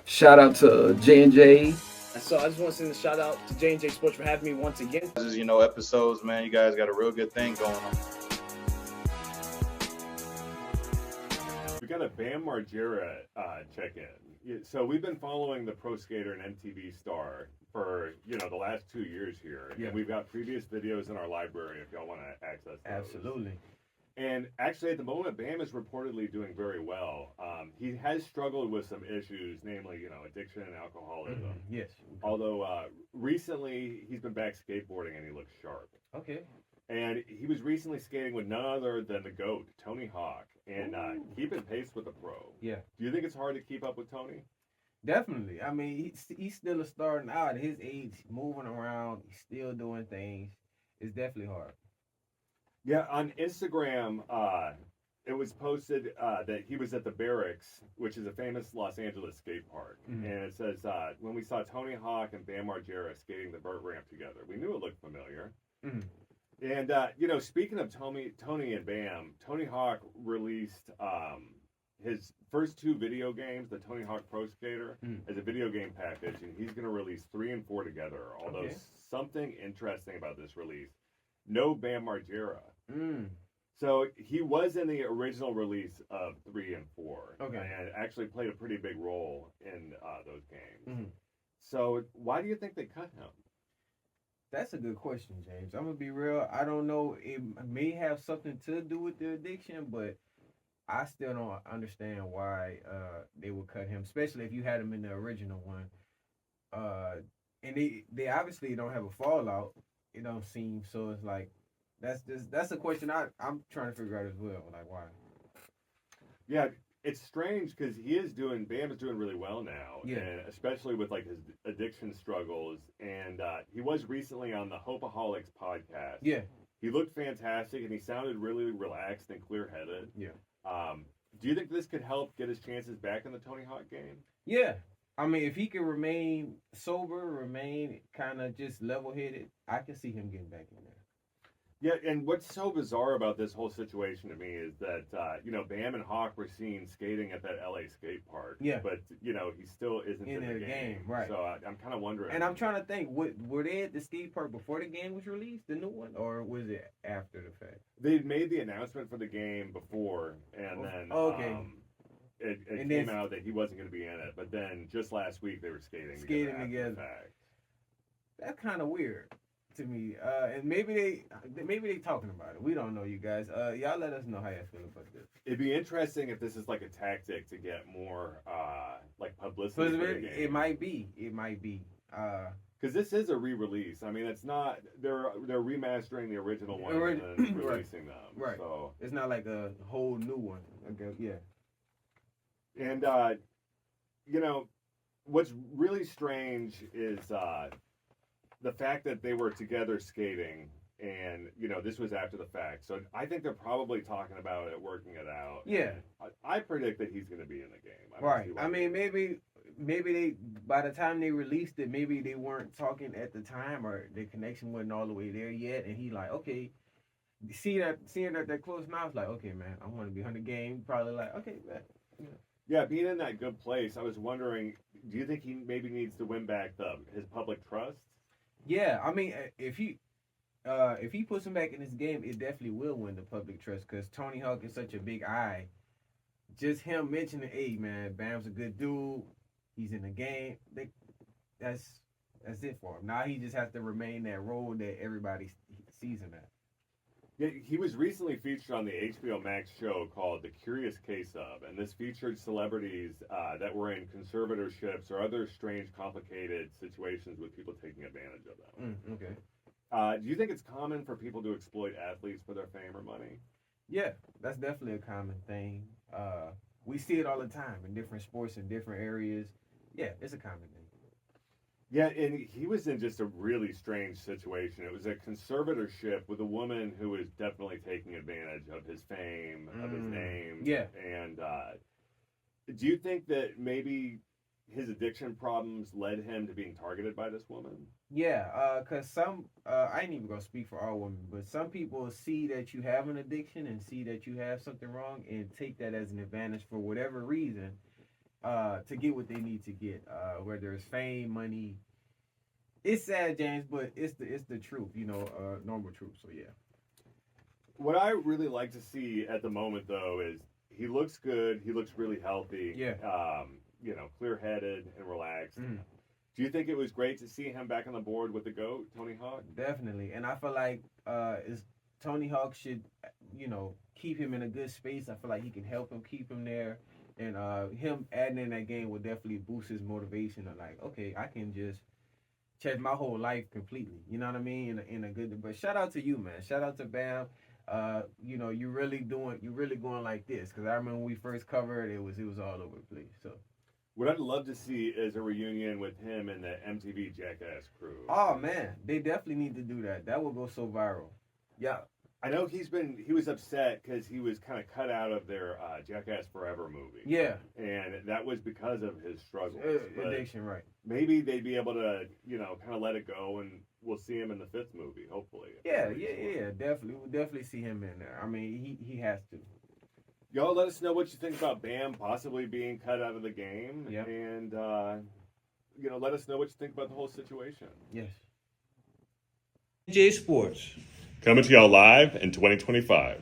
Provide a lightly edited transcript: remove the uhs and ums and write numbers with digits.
Shout out to J&J. So I just want to send a shout out to J&J Sports for having me once again. This is, episodes, man. You guys got a real good thing going on. We got a Bam Margera check-in. So we've been following the pro skater and MTV star for the last 2 years here, and we've got previous videos in our library if y'all want to access those. Absolutely. And actually, at the moment, Bam is reportedly doing very well. He has struggled with some issues, namely, addiction and alcoholism. Mm-hmm. Yes. Although recently he's been back skateboarding and he looks sharp. Okay. And he was recently skating with none other than the GOAT, Tony Hawk, and keeping pace with the pro. Yeah. Do you think it's hard to keep up with Tony? Definitely. I mean, he's still starting out at his age, moving around, he's still doing things. It's definitely hard. Yeah, on Instagram, it was posted that he was at the Barracks, which is a famous Los Angeles skate park. Mm-hmm. And it says, when we saw Tony Hawk and Bam Margera skating the vert ramp together, we knew it looked familiar. Mm-hmm. And, speaking of Tony and Bam, Tony Hawk released his first two video games, the Tony Hawk Pro Skater, as a video game package, and he's going to release 3 and 4 together. Although something interesting about this release, no Bam Margera. So he was in the original release of 3 and 4, and actually played a pretty big role in those games. Mm-hmm. So why do you think they cut him? That's a good question, James. I'm gonna be real. I don't know. It may have something to do with the addiction, but I still don't understand why they would cut him, especially if you had him in the original one. And they obviously don't have a fallout. It don't seem so. It's like that's a question I'm trying to figure out as well. Like why? Yeah, it's strange because Bam is doing really well now, and especially with like his addiction struggles. And he was recently on the Hopeaholics podcast. Yeah, he looked fantastic, and he sounded really relaxed and clear-headed. Yeah. Do you think this could help get his chances back in the Tony Hawk game? Yeah. I mean, if he can remain sober, remain kind of just level-headed, I can see him getting back in there. Yeah, and what's so bizarre about this whole situation to me is that, Bam and Hawk were seen skating at that LA skate park. Yeah. But, he still isn't in the game. Right. So I'm kind of wondering. And I'm trying to think, were they at the skate park before the game was released, the new one, or was it after the fact? They made the announcement for the game before, and then it came out that he wasn't going to be in it. But then just last week they were skating together. That's kind of weird to me, and maybe they talking about it. We don't know, you guys. Y'all let us know how you feel about this. It'd be interesting if this is like a tactic to get more like publicity. It might be. Because this is a re-release. I mean, it's not. They're remastering the original one and then releasing them. Right. So it's not like a whole new one. Okay. Yeah. And what's really strange is the fact that they were together skating, and this was after the fact. So I think they're probably talking about it, working it out. Yeah. I predict that he's going to be in the game. Right. I mean, maybe they, by the time they released it, maybe they weren't talking at the time, or the connection wasn't all the way there yet. And he like, okay, seeing that they're close now, it's like, okay, man, I want to be on the game. Probably like, okay, man. Yeah, being in that good place, I was wondering, do you think he maybe needs to win back his public trust? Yeah, I mean, if he puts him back in this game, it definitely will win the public trust, because Tony Hawk is such a big eye. Just him mentioning, hey man, Bam's a good dude, he's in the game. That's it for him. Now he just has to remain that role that everybody sees him at. Yeah, he was recently featured on the HBO Max show called The Curious Case Of, and this featured celebrities that were in conservatorships or other strange, complicated situations with people taking advantage of them. Okay. Do you think it's common for people to exploit athletes for their fame or money? Yeah, that's definitely a common thing. We see it all the time in different sports in different areas. Yeah, it's a common thing. Yeah, and he was in just a really strange situation. It was a conservatorship with a woman who was definitely taking advantage of his fame, of his name. Yeah. And do you think that maybe his addiction problems led him to being targeted by this woman? Yeah, because I ain't even going to speak for all women, but some people see that you have an addiction and see that you have something wrong and take that as an advantage for whatever reason. to get what they need to get, whether it's fame, money. It's sad, James, but it's the truth, normal truth. So yeah. What I really like to see at the moment, though, is he looks good. He looks really healthy. Yeah. Clear-headed and relaxed. Do you think it was great to see him back on the board with the GOAT, Tony Hawk? Definitely, and I feel like Tony Hawk should, keep him in a good space. I feel like he can help him keep him there, and him adding in that game will definitely boost his motivation. Of like, okay, I can just change my whole life completely. You know what I mean? In a good. But shout out to you, man. Shout out to Bam. You're really going like this, because I remember when we first covered it was all over the place. So. What I'd love to see is a reunion with him and the MTV Jackass crew. Oh man, they definitely need to do that. That will go so viral. Yeah. I know he was upset because he was kind of cut out of their Jackass Forever movie. Yeah. And that was because of his struggles. Addiction, right. Maybe they'd be able to, kind of let it go, and we'll see him in the 5th movie, hopefully. Yeah, definitely. We'll definitely see him in there. I mean, he has to. Y'all let us know what you think about Bam possibly being cut out of the game. Yeah. And, let us know what you think about the whole situation. Yes. J Sports. Coming to y'all live in 2025.